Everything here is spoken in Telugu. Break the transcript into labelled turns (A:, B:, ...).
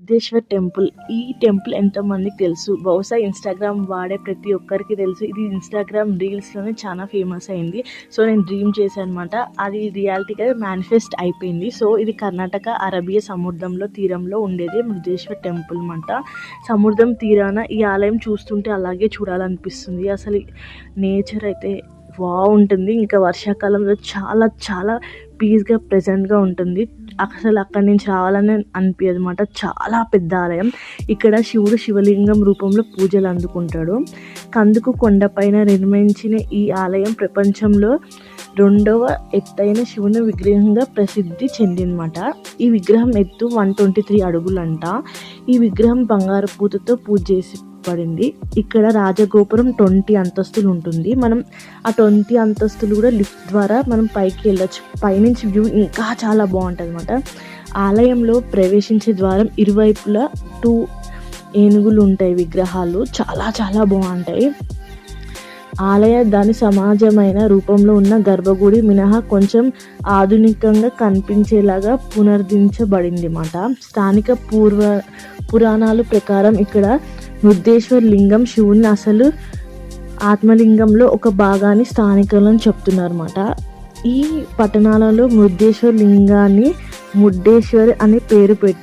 A: సిద్ధేశ్వర్ టెంపుల్. ఈ టెంపుల్ ఎంతోమందికి తెలుసు, బహుశా ఇన్స్టాగ్రామ్ వాడే ప్రతి ఒక్కరికి తెలుసు. ఇది ఇన్స్టాగ్రామ్ రీల్స్లోనే చాలా ఫేమస్ అయింది. సో నేను డ్రీమ్ చేశాను అనమాట, అది రియాలిటీగా మేనిఫెస్ట్ అయిపోయింది. సో ఇది కర్ణాటక అరబియా సముద్రంలో తీరంలో ఉండేది సిద్ధేశ్వర్ టెంపుల్ అనమాట. సముద్రం తీరాన ఈ ఆలయం చూస్తుంటే అలాగే చూడాలనిపిస్తుంది. అసలు నేచర్ అయితే బాగుంటుంది. ఇంకా వర్షాకాలంలో చాలా చాలా పీస్గా ప్రెజెంట్గా ఉంటుంది. అసలు అక్కడి నుంచి రావాలని అనిపించదు అనమాట. చాలా పెద్ద ఆలయం. ఇక్కడ శివుడు శివలింగం రూపంలో పూజలు అందుకుంటాడు. కందుకు కొండపైన నిర్మించిన ఈ ఆలయం ప్రపంచంలో 2వ ఎత్తైన శివుని విగ్రహంగా ప్రసిద్ధి చెందిందన్నమాట. ఈ విగ్రహం ఎత్తు 123 అడుగులంట. ఈ విగ్రహం బంగారు పూతతో పూజ చేసి పడింది. ఇక్కడ రాజగోపురం 20 అంతస్తులు ఉంటుంది. మనం ఆ 20 అంతస్తులు కూడా లిఫ్ట్ ద్వారా మనం పైకి వెళ్ళొచ్చు. పైనుంచి వ్యూ ఇంకా చాలా బాగుంటుంది అనమాట. ఆలయంలో ప్రవేశించే ద్వారం ఇరువైపులా 2 ఏనుగులు ఉంటాయి విగ్రహాలు. చాలా చాలా బాగుంటాయి. ఆలయ దాని సమాజమైన రూపంలో ఉన్న గర్భగుడి మినహా కొంచెం ఆధునికంగా కనిపించేలాగా పునరుద్ధరించబడింది అన్నమాట. స్థానిక పురాణాల ప్రకారం ఇక్కడ ముద్దేశ్వర్ లింగం శివుని అసలు ఆత్మలింగంలో ఒక భాగాన్ని స్థానికులను చెప్తున్నారు అన్నమాట. ఈ పట్టణాలలో ముద్దేశ్వర్ లింగాన్ని ముడ్డేశ్వర్ అనే పేరు పెట్టి